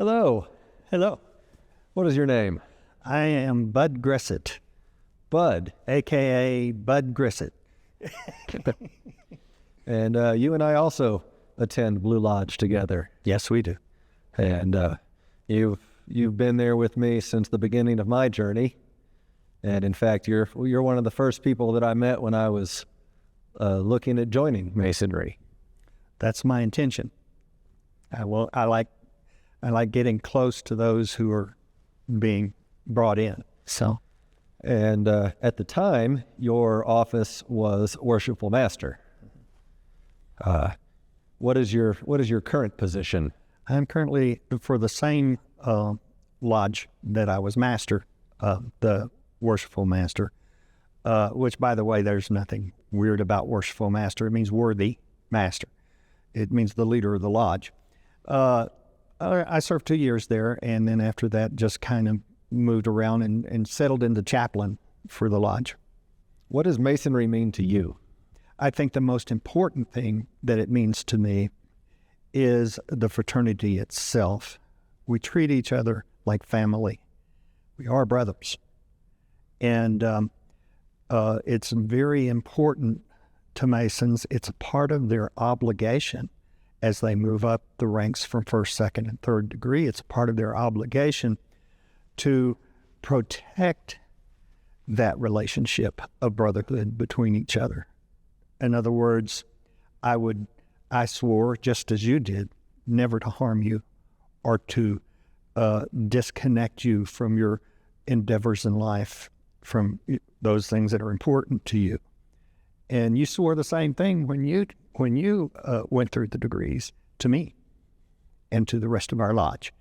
Hello. Hello. What is your name? I am Bud Gressett, Bud. a.k.a. Bud Gressett. And you and I also attend Blue Lodge together. Yes, we do. And you've been there with me since the beginning of my journey. And in fact, you're one of the first people that I met when I was looking at joining Masonry. That's my intention. I like getting close to those who are being brought in. And at the time, your office was Worshipful Master. What is your current position? I'm currently for the same lodge that I was master, the Worshipful Master, which, by the way, there's nothing weird about Worshipful Master. It means worthy master. It means the leader of the lodge. I served 2 years there, and then after that just kind of moved around and settled into chaplain for the lodge. What does Masonry mean to you? I think the most important thing that it means to me is the fraternity itself. We treat each other like family. We are brothers. And it's very important to Masons. It's a part of their obligation as they move up the ranks from first, second, and third degree. It's a part of their obligation to protect that relationship of brotherhood between each other. In other words, I swore, just as you did, never to harm you or to disconnect you from your endeavors in life, from those things that are important to you. And you swore the same thing when you went through the degrees to me and to the rest of our lodge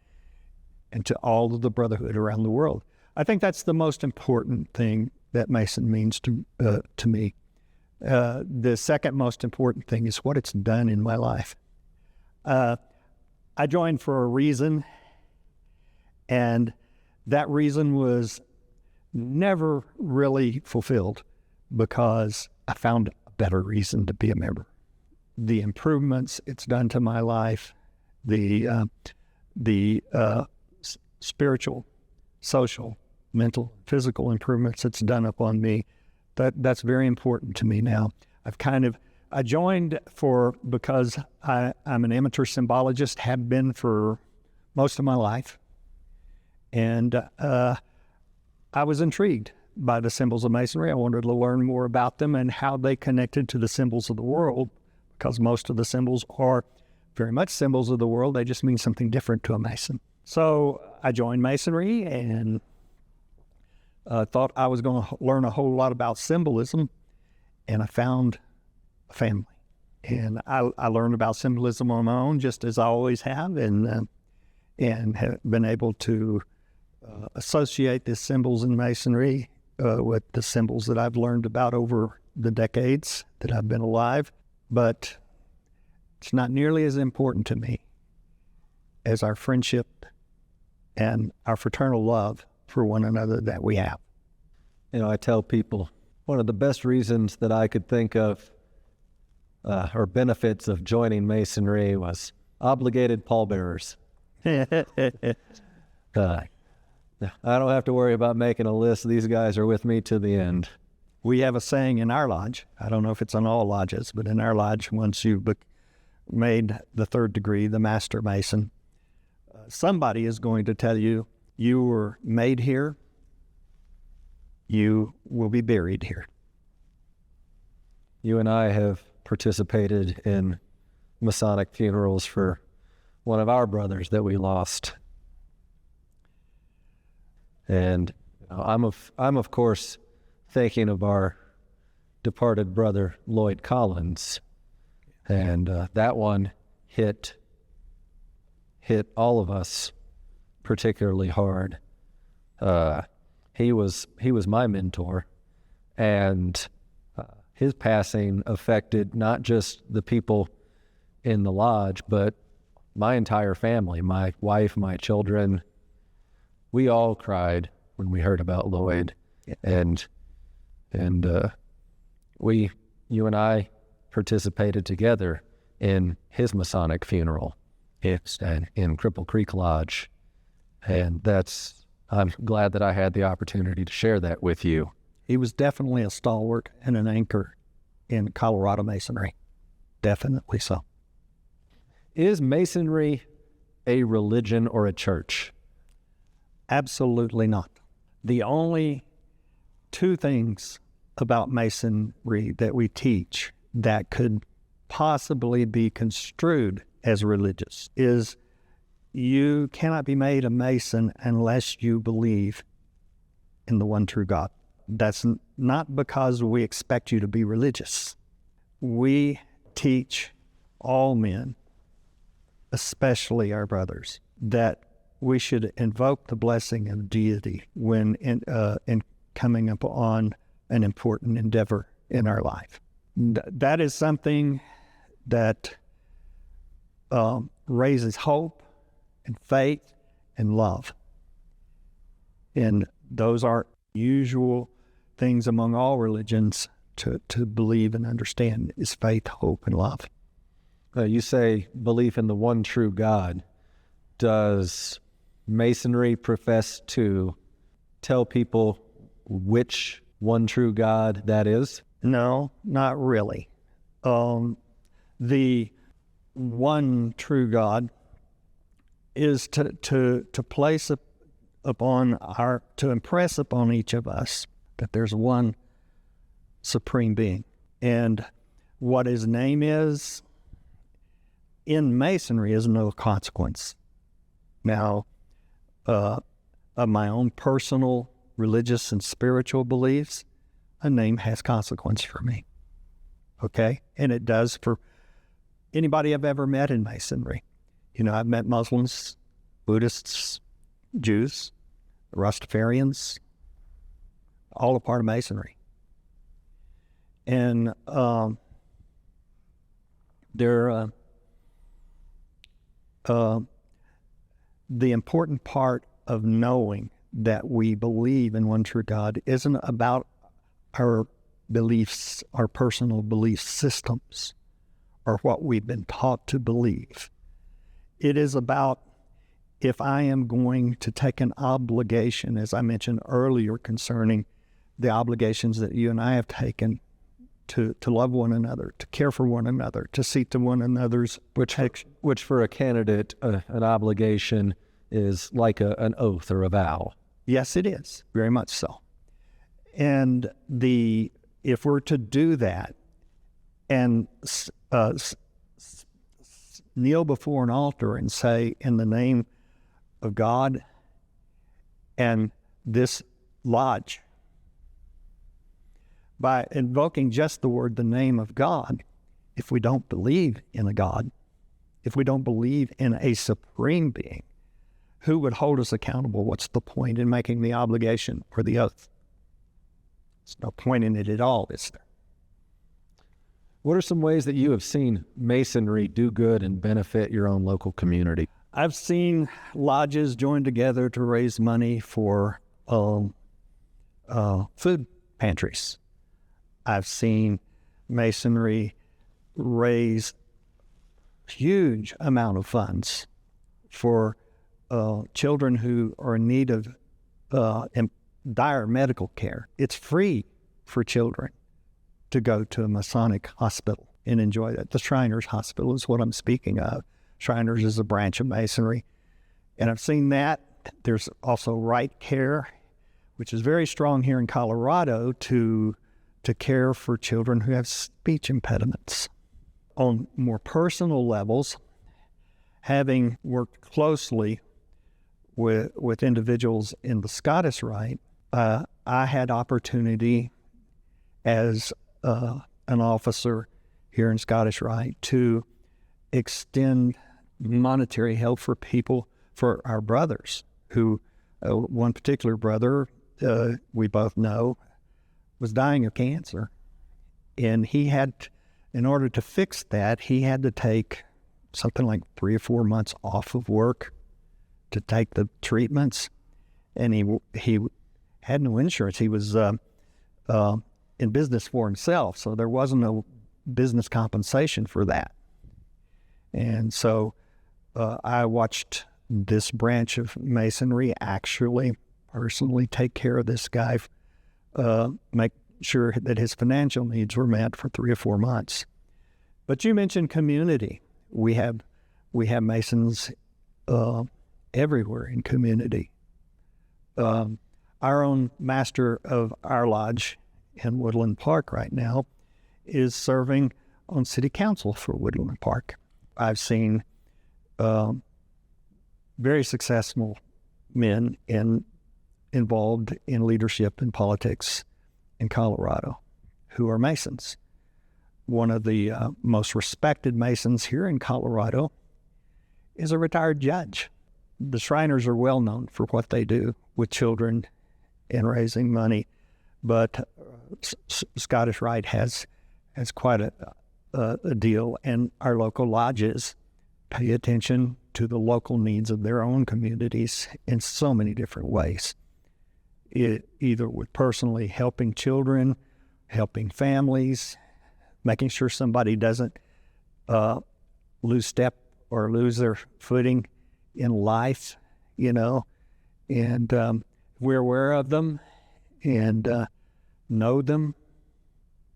and to all of the brotherhood around the world. I think that's the most important thing that Mason means to me. The second most important thing is what it's done in my life. I joined for a reason, and that reason was never really fulfilled because I found a better reason to be a member. The improvements it's done to my life, the spiritual, social, mental, physical improvements it's done upon me, that's very important to me now. I joined because I'm an amateur symbologist, have been for most of my life. And I was intrigued by the symbols of Masonry. I wanted to learn more about them and how they connected to the symbols of the world, because most of the symbols are very much symbols of the world. They just mean something different to a Mason. So I joined Masonry and thought I was going to learn a whole lot about symbolism, and I found a family. And I learned about symbolism on my own, just as I always have, and have been able to associate the symbols in Masonry with the symbols that I've learned about over the decades that I've been alive. But it's not nearly as important to me as our friendship and our fraternal love for one another that we have. I tell people one of the best reasons that I could think of or benefits of joining Masonry was obligated pallbearers. I don't have to worry about making a list. These guys are with me to the end. We have a saying in our lodge. I don't know if it's on all lodges, but in our lodge, once you've made the third degree, the Master Mason, somebody is going to tell you, you were made here, you will be buried here. You and I have participated in Masonic funerals for one of our brothers that we lost. And I'm of course thinking of our departed brother Lloyd Collins, and that one hit all of us particularly hard. He was my mentor, and his passing affected not just the people in the lodge, but my entire family, my wife, my children. We all cried when we heard about Lloyd. Yeah. And you and I participated together in his Masonic funeral. It's in Cripple Creek Lodge. And I'm glad that I had the opportunity to share that with you. He was definitely a stalwart and an anchor in Colorado Masonry. Definitely so. Is Masonry a religion or a church? Absolutely not. The only two things about Masonry that we teach that could possibly be construed as religious is you cannot be made a Mason unless you believe in the one true God. That's not because we expect you to be religious. We teach all men, especially our brothers, that we should invoke the blessing of deity when in coming upon an important endeavor in our life. That is something that raises hope and faith and love. And those are usual things among all religions to believe and understand is faith, hope, and love. You say belief in the one true God. Does Masonry profess to tell people which one true God that is? No, not really. The one true God is to place to impress upon each of us that there's one supreme being. And what his name is in Masonry is no consequence. Now, of my own personal religious and spiritual beliefs, a name has consequence for me. Okay? And it does for anybody I've ever met in Masonry. You know, I've met Muslims, Buddhists, Jews, Rastafarians, all a part of Masonry. And the important part of knowing that we believe in one true God isn't about our beliefs, our personal belief systems, or what we've been taught to believe. It is about if I am going to take an obligation, as I mentioned earlier concerning the obligations that you and I have taken to love one another, to care for one another, to see to one another's protection. Which for a candidate, an obligation is like an oath or a vow. Yes, it is, very much so. And if we're to do that and kneel before an altar and say, in the name of God and this lodge, by invoking just the name of God, if we don't believe in a God, if we don't believe in a supreme being, who would hold us accountable? What's the point in making the obligation or the oath? There's no point in it at all, is there? What are some ways that you have seen Masonry do good and benefit your own local community? I've seen lodges join together to raise money for food pantries. I've seen Masonry raise huge amount of funds for children who are in need of dire medical care. It's free for children to go to a Masonic hospital and enjoy that. The Shriners Hospital is what I'm speaking of. Shriners is a branch of Masonry. And I've seen that. There's also Right Care, which is very strong here in Colorado to care for children who have speech impediments. On more personal levels, having worked closely with individuals in the Scottish Rite, I had opportunity as an officer here in Scottish Rite to extend monetary help for people, for our brothers who, one particular brother we both know was dying of cancer. And he had, in order to fix that, he had to take something like 3 or 4 months off of work to take the treatments. And he had no insurance. He was in business for himself, so there wasn't no business compensation for that. And so I watched this branch of Masonry actually personally take care of this guy, make sure that his financial needs were met for 3 or 4 months. But you mentioned community. We have Masons everywhere in community. Our own master of our lodge in Woodland Park right now is serving on city council for Woodland Park. I've seen very successful men involved in leadership and politics in Colorado who are Masons. One of the most respected Masons here in Colorado is a retired judge. The Shriners are well known for what they do with children and raising money, but Scottish Rite has quite a deal, and our local lodges pay attention to the local needs of their own communities in so many different ways. Either with personally helping children, helping families, making sure somebody doesn't lose step or lose their footing in life, and we're aware of them and know them.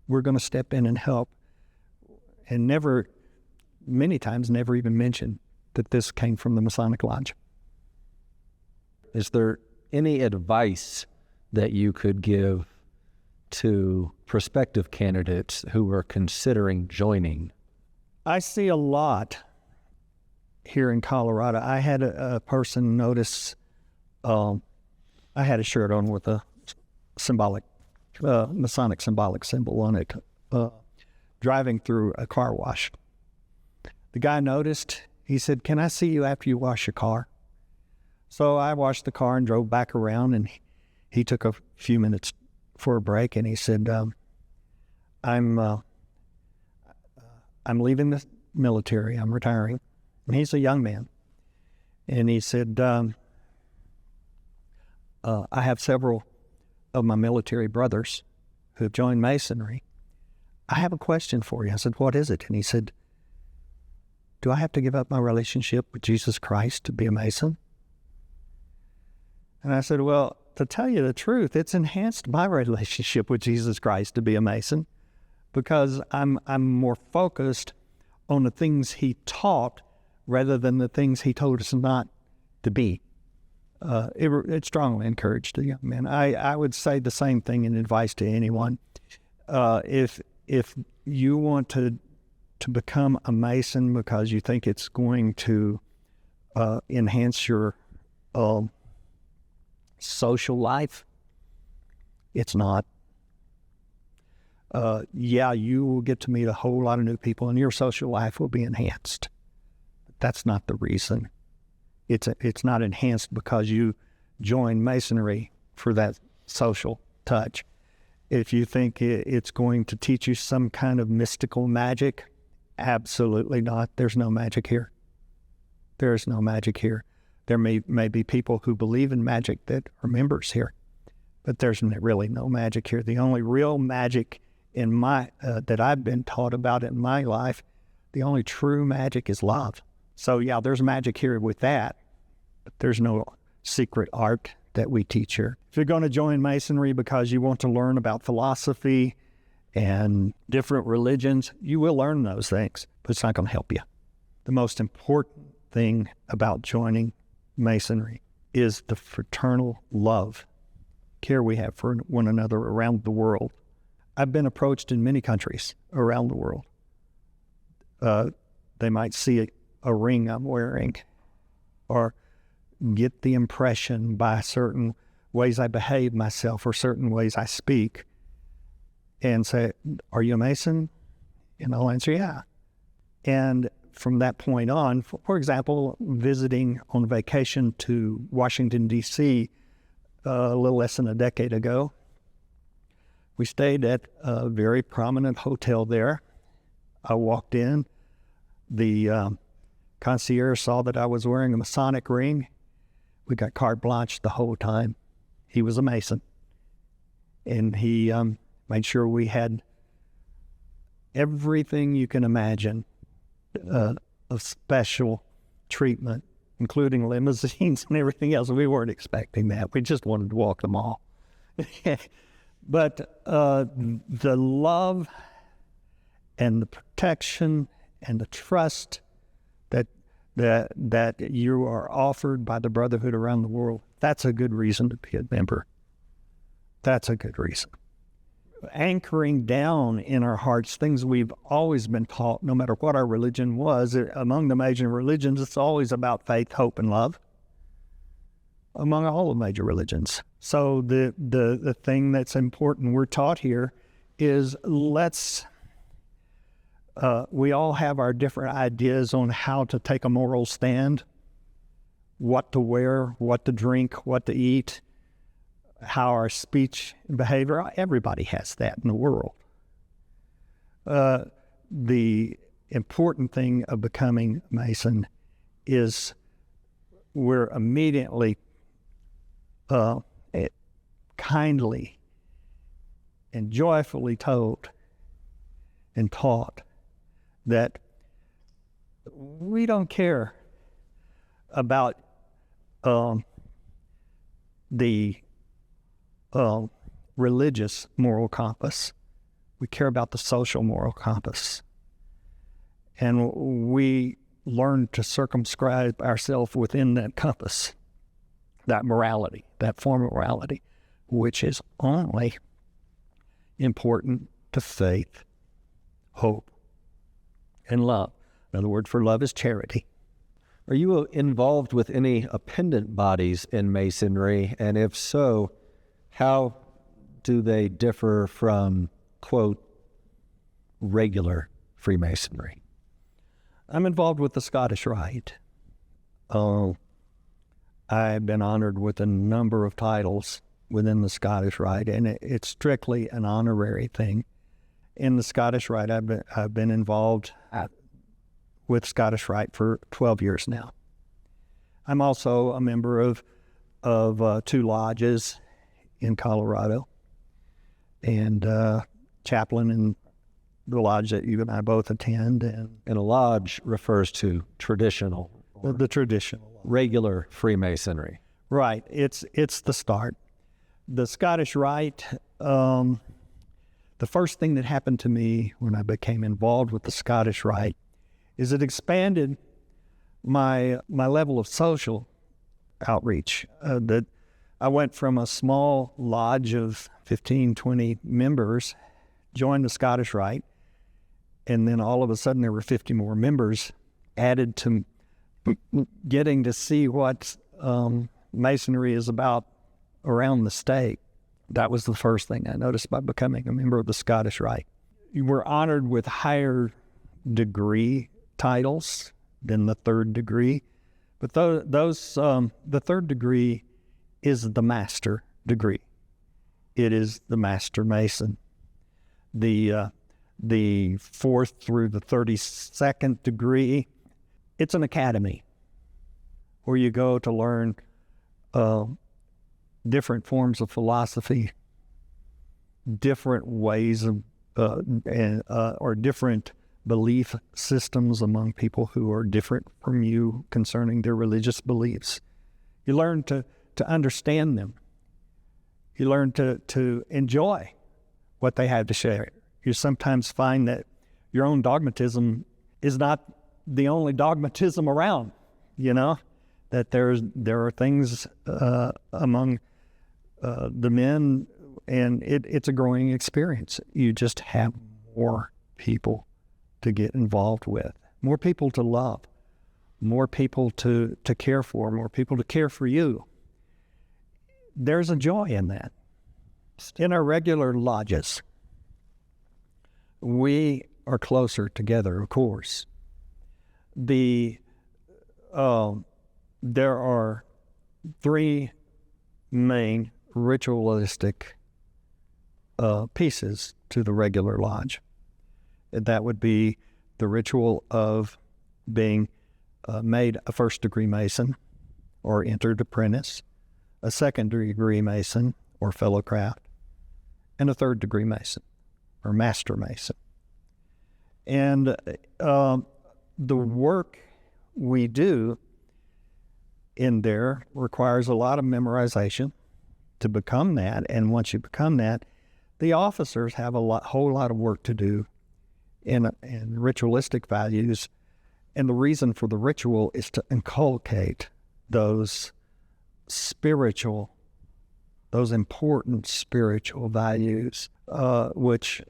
We're going to step in and help, and many times never even mention that this came from the Masonic Lodge. Is there any advice that you could give to prospective candidates who are considering joining? I see a lot here in Colorado. I had a person notice, I had a shirt on with a Masonic symbolic symbol on it, driving through a car wash. The guy noticed. He said, "Can I see you after you wash your car?" So I washed the car and drove back around, and he took a few minutes for a break, and he said, I'm leaving the military. I'm retiring." And he's a young man. And he said, I have several of my military brothers who have joined Masonry. I have a question for you. I said, "What is it?" And he said, "Do I have to give up my relationship with Jesus Christ to be a Mason?" And I said, "Well, to tell you the truth, it's enhanced my relationship with Jesus Christ to be a Mason, because I'm more focused on the things he taught rather than the things he told us not to be." It strongly encouraged the young man. I would say the same thing in advice to anyone. If you want to become a Mason because you think it's going to enhance your social life, it's not. You will get to meet a whole lot of new people, and your social life will be enhanced. But that's not the reason. It's not enhanced because you join Masonry for that social touch. If you think it's going to teach you some kind of mystical magic, absolutely not. There's no magic here. There's no magic here. There may be people who believe in magic that are members here, but there's really no magic here. The only real magic in my that I've been taught about in my life, the only true magic is love. So yeah, there's magic here with that, but there's no secret art that we teach here. If you're going to join Masonry because you want to learn about philosophy and different religions, you will learn those things, but it's not going to help you. The most important thing about joining Masonry is the fraternal love, care we have for one another around the world. I've been approached in many countries around the world. They might see a ring I'm wearing or get the impression by certain ways I behave myself or certain ways I speak and say, "Are you a Mason?" And I'll answer, "Yeah." And from that point on, for example, visiting on vacation to Washington, D.C. A little less than a decade ago, we stayed at a very prominent hotel there. I walked in. The concierge saw that I was wearing a Masonic ring. We got carte blanche the whole time. He was a Mason. And he made sure we had everything you can imagine of special treatment, including limousines and everything else. We weren't expecting that. We just wanted to walk the mall. But the love and the protection and the trust that you are offered by the brotherhood around the world, that's a good reason to be a member. That's a good reason. Anchoring down in our hearts things we've always been taught, no matter what our religion was. Among the major religions, it's always about faith, hope, and love. Among all the major religions. So the thing that's important we're taught here is we all have our different ideas on how to take a moral stand, what to wear, what to drink, what to eat, how our speech and behavior. Everybody has that in the world. The important thing of becoming a Mason is we're immediately kindly and joyfully told and taught that we don't care about the religious moral compass. We care about the social moral compass. And we learn to circumscribe ourselves within that compass, that morality, that form of morality, which is only important to faith, hope, and love. Another word for love is charity. Are you involved with any appendant bodies in Masonry? And if so, how do they differ from, quote, regular Freemasonry? I'm involved with the Scottish Rite. I've been honored with a number of titles within the Scottish Rite, and it's strictly an honorary thing. In the Scottish Rite, I've been involved with Scottish Rite for 12 years now. I'm also a member of 2 lodges in Colorado, and chaplain in the lodge that you and I both attend. And a lodge refers to traditional, the traditional, regular Freemasonry. Right. It's the start. The Scottish Rite, the first thing that happened to me when I became involved with the Scottish Rite is it expanded my level of social outreach. That I went from a small lodge of 15, 20 members, joined the Scottish Rite, and then all of a sudden there were 50 more members added to getting to see what Masonry is about around the state. That was the first thing I noticed by becoming a member of the Scottish Rite. You were honored with higher degree titles than the 3rd degree, but the 3rd degree is the master degree. It is the Master Mason. The 4th through the 32nd degree, it's an academy where you go to learn different forms of philosophy, different ways of, or different belief systems among people who are different from you concerning their religious beliefs. You learn to understand them. You learn to enjoy what they have to share. You sometimes find that your own dogmatism is not the only dogmatism around, that there are things among the men, and it's a growing experience. You just have more people to get involved with, more people to love, more people to care for, more people to care for you. There's a joy in that. In our regular lodges, we are closer together, of course. There are 3 main ritualistic pieces to the regular lodge. That would be the ritual of being made a 1st degree Mason or entered apprentice, a 2nd degree Mason or fellow craft, and a 3rd degree Mason or Master Mason. And the work we do in there requires a lot of memorization to become that. And once you become that, the officers have whole lot of work to do in ritualistic values. And the reason for the ritual is to inculcate those important spiritual values, which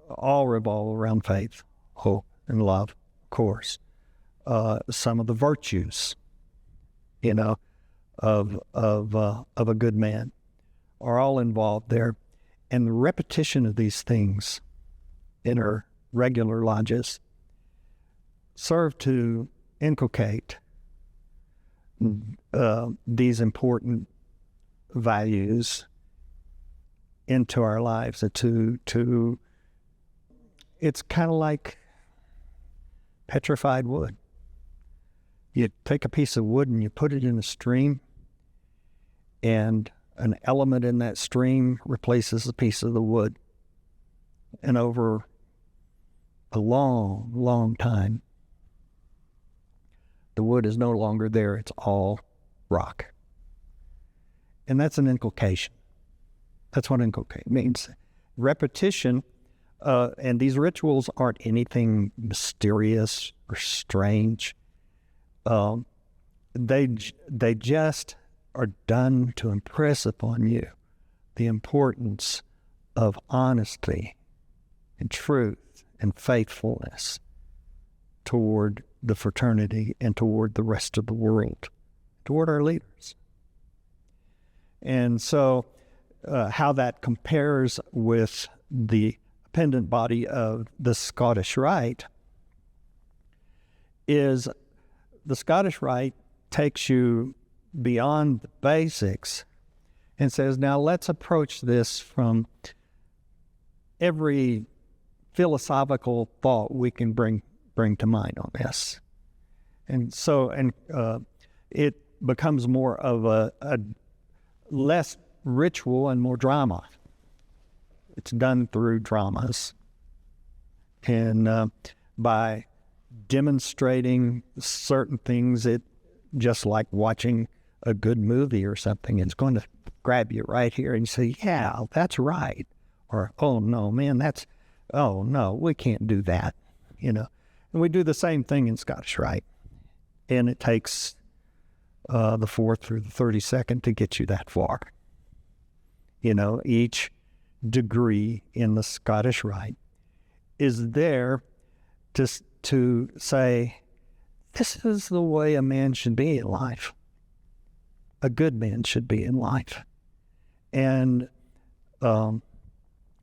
all revolve around faith, hope, and love, of course. Some of the virtues, of a good man are all involved there. And the repetition of these things in our regular lodges serve to inculcate these important values into our lives. It's kind of like petrified wood. You take a piece of wood and you put it in a stream, and an element in that stream replaces a piece of the wood. And over a long, long time, the wood is no longer there. It's all rock. And that's an inculcation. That's what inculcate means. Repetition, and these rituals aren't anything mysterious or strange. They just are done to impress upon you the importance of honesty and truth and faithfulness toward the fraternity and toward the rest of the world, toward our leaders. And so how that compares with the appendant body of the Scottish Rite is the Scottish Rite takes you beyond the basics and says, now let's approach this from every philosophical thought we can bring to mind on this. And so, it becomes more of a less ritual and more drama. It's done through dramas. And by demonstrating certain things, it just like watching a good movie or something, it's going to grab you right here and say, yeah, that's right. Or, oh no, man, oh no, we can't do that, And we do the same thing in Scottish Rite. And it takes the 4th through the 32nd to get you that far. Each degree in the Scottish Rite is there to say, this is the way a man should be in life. A good man should be in life. And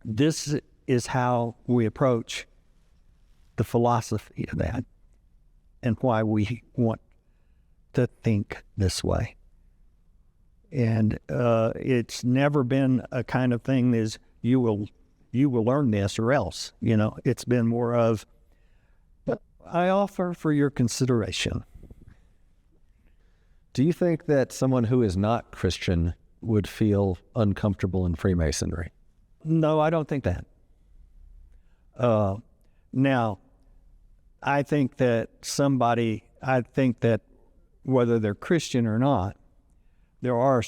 this is how we approach the philosophy of that and why we want to think this way. And it's never been a kind of thing as you will learn this or else. It's been more of, I offer for your consideration. Do you think that someone who is not Christian would feel uncomfortable in Freemasonry? No, I don't think that. Now, I think that whether they're Christian or not, there are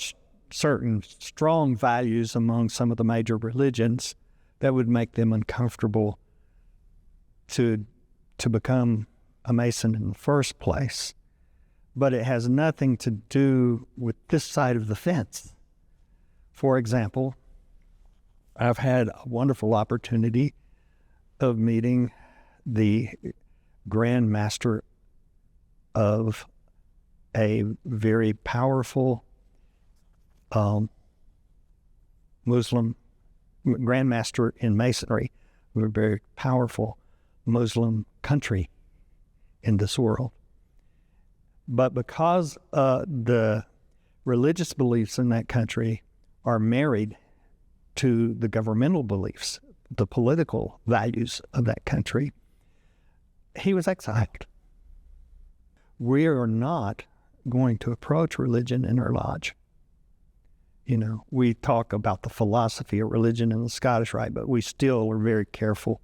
certain strong values among some of the major religions that would make them uncomfortable to become a Mason in the first place. But it has nothing to do with this side of the fence. For example, I've had a wonderful opportunity of meeting the Grand Master of a very powerful Muslim, Grand Master in Masonry, of a very powerful Muslim country in this world. But because the religious beliefs in that country are married to the governmental beliefs, the political values of that country, he was exiled. We are not going to approach religion in our lodge. We talk about the philosophy of religion in the Scottish Rite, but we still are very careful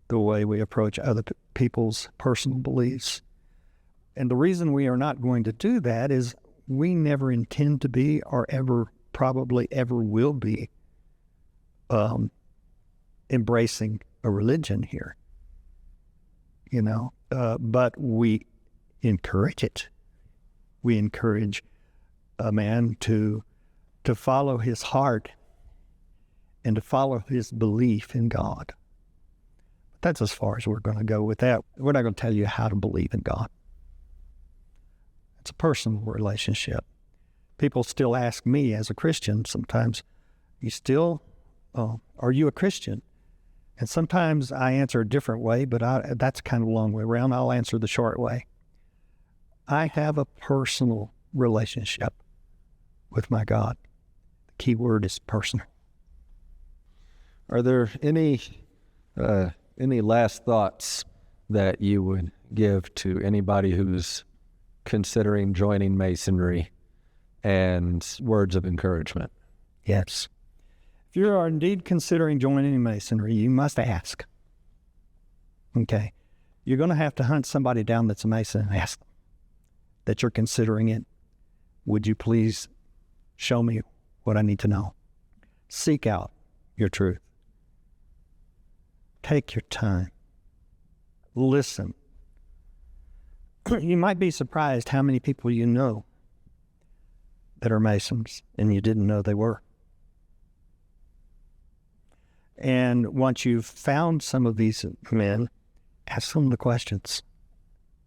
the way we approach other people's personal beliefs. And the reason we are not going to do that is we never intend to be, or ever, probably ever will be, embracing a religion here. But we encourage it. We encourage a man to follow his heart and to follow his belief in God. But that's as far as we're going to go with that. We're not going to tell you how to believe in God. It's a personal relationship. People still ask me as a Christian sometimes, are you a Christian? And sometimes I answer a different way, but that's kind of a long way around. I'll answer the short way. I have a personal relationship with my God. The key word is personal. Are there any last thoughts that you would give to anybody who's considering joining Masonry, and words of encouragement? Yes. If you are indeed considering joining Masonry, you must ask. Okay. You're going to have to hunt somebody down that's a Mason and ask them that you're considering it. Would you please show me what I need to know? Seek out your truth. Take your time. Listen. You might be surprised how many people you know that are Masons and you didn't know they were. And once you've found some of these men, ask them the questions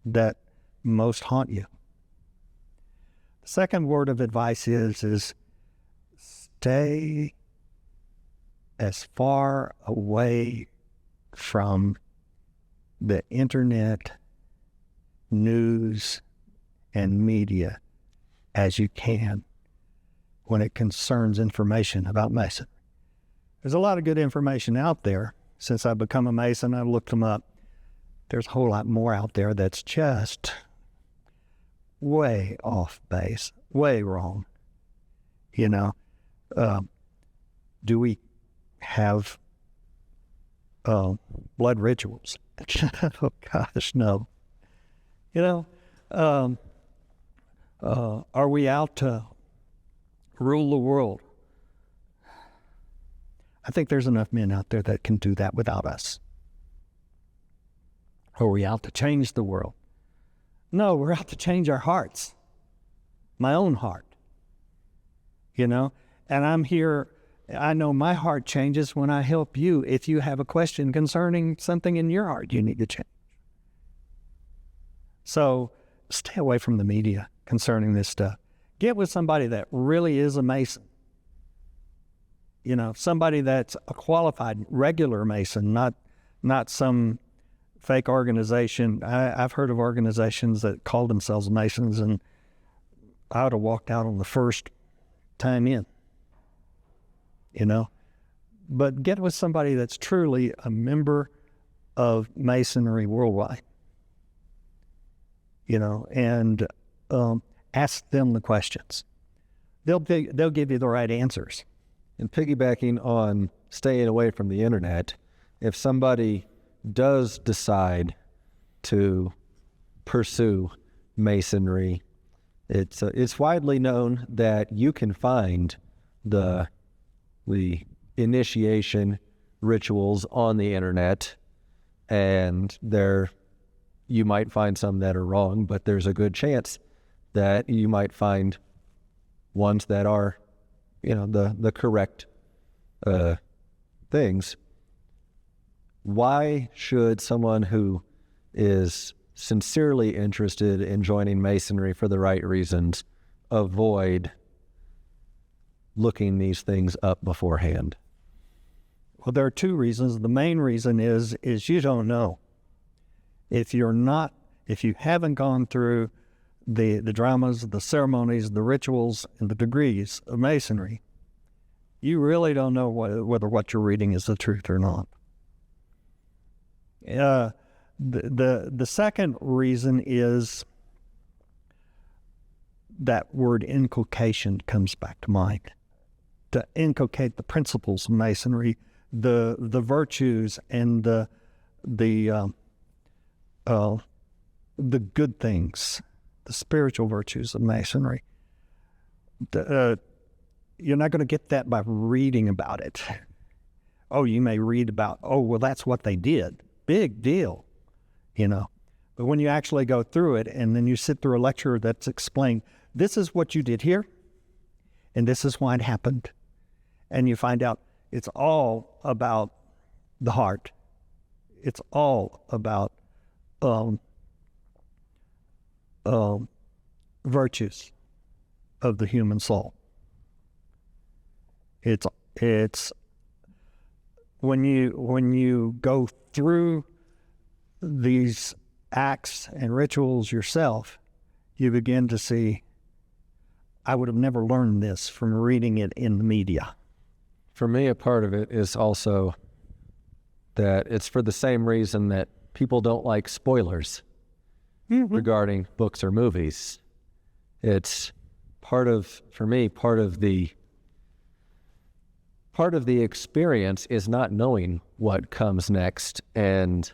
that most haunt you. The second word of advice is stay as far away from the internet, news, and media as you can when it concerns information about Masonry. There's a lot of good information out there. Since I've become a Mason, I've looked them up. There's a whole lot more out there that's just way off base, way wrong. Do we have blood rituals? Oh gosh, no. Are we out to rule the world? I think there's enough men out there that can do that without us. Are we out to change the world? No, we're out to change our hearts. My own heart. And I'm here, I know my heart changes when I help you if you have a question concerning something in your heart you need to change. So stay away from the media concerning this stuff. Get with somebody that really is a Mason. Somebody that's a qualified regular Mason, not some fake organization. I've heard of organizations that call themselves Masons, and I would have walked out on the first time in. But get with somebody that's truly a member of Masonry worldwide. And ask them the questions. They'll give you the right answers. And piggybacking on staying away from the internet, if somebody does decide to pursue Masonry, it's widely known that you can find the initiation rituals on the internet, and you might find some that are wrong, but there's a good chance that you might find ones that are, the correct things. Why should someone who is sincerely interested in joining Masonry for the right reasons avoid looking these things up beforehand? Well, there are two reasons. The main reason is you don't know. If you haven't gone through the dramas, the ceremonies, the rituals, and the degrees of Masonry, you really don't know whether what you're reading is the truth or not. The second reason is that word inculcation comes back to mind. To inculcate the principles of Masonry, the virtues and the the good things, the spiritual virtues of Masonry. You're not going to get that by reading about it. Oh, you may read about, oh, well, that's what they did. Big deal, you know. But when you actually go through it and then you sit through a lecture that's explained, this is what you did here, and this is why it happened, and you find out it's all about the heart. It's all about virtues of the human soul. It's when you go through these acts and rituals yourself, you begin to see, I would have never learned this from reading it in the media. For me, a part of it is also that it's for the same reason that people don't like spoilers regarding books or movies. It's for me, part of the experience is not knowing what comes next and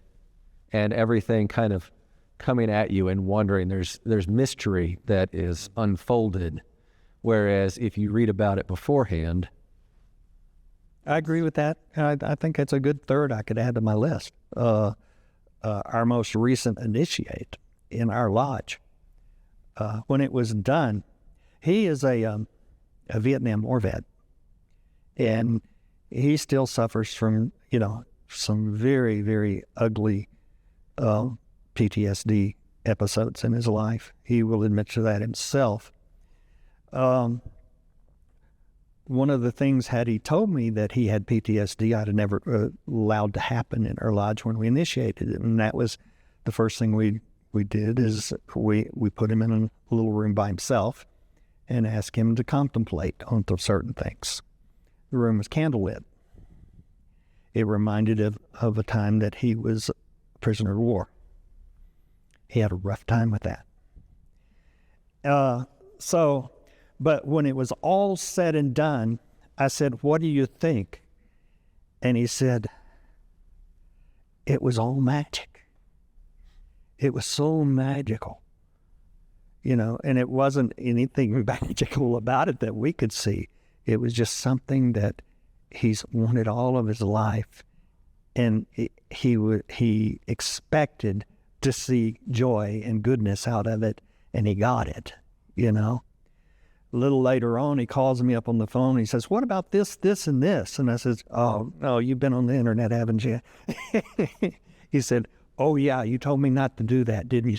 everything kind of coming at you and wondering. There's mystery that is unfolded, whereas if you read about it beforehand. I agree with that. I think it's a good third I could add to my list. Our most recent initiate in our lodge, when it was done, he is a Vietnam War vet, and he still suffers from, some very, very ugly PTSD episodes in his life. He will admit to that himself. One of the things, had he told me that he had PTSD, I'd have never allowed to happen in our lodge when we initiated it. And that was the first thing we did, is we put him in a little room by himself and asked him to contemplate on certain things. The room was candlelit. It reminded of a time that he was a prisoner of war. He had a rough time with that. But when it was all said and done, I said, "What do you think?" And he said, "It was all magic. It was so magical." And it wasn't anything magical about it that we could see. It was just something that he's wanted all of his life, and he expected to see joy and goodness out of it, and he got it, A little later on, he calls me up on the phone. He says, "What about this, this, and this?" And I says, "Oh, no, you've been on the internet, haven't you?" He said, "Oh, yeah, you told me not to do that, didn't you?"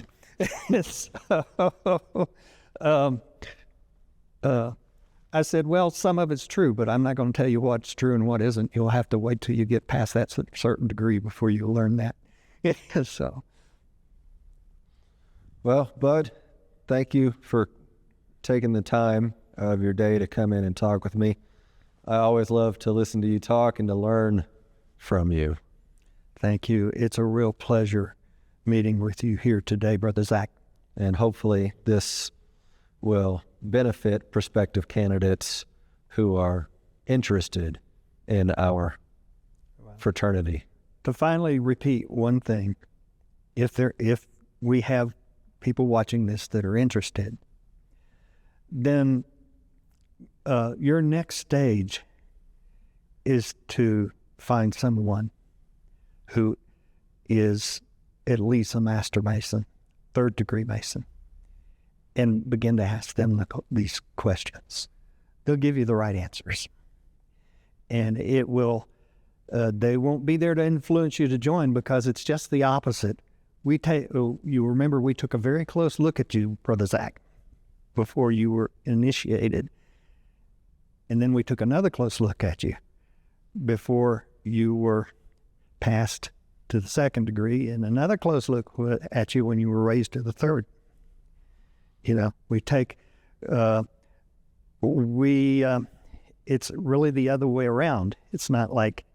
I said, "Well, some of it's true, but I'm not going to tell you what's true and what isn't. You'll have to wait till you get past that certain degree before you learn that." So. Well, Bud, thank you for taking the time of your day to come in and talk with me. I always love to listen to you talk and to learn from you. Thank you. It's a real pleasure meeting with you here today, Brother Zach. And hopefully this will benefit prospective candidates who are interested in our fraternity. To finally repeat one thing, if we have people watching this that are interested, then your next stage is to find someone who is at least a Master Mason, third degree Mason, and begin to ask them these questions. They'll give you the right answers. And it will, they won't be there to influence you to join, because it's just the opposite. You remember we took a very close look at you, Brother Zach, before you were initiated. And then we took another close look at you before you were passed to the second degree, and another close look at you when you were raised to the third. We take, it's really the other way around. It's not like,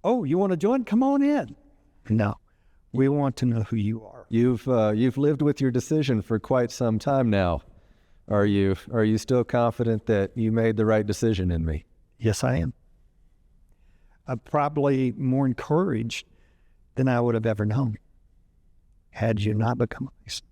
"Oh, you want to join? Come on in." No, we want to know who you are. You've lived with your decision for quite some time now. Are you still confident that you made the right decision in me? Yes, I am. I'm probably more encouraged than I would have ever known. had you not become a Mason.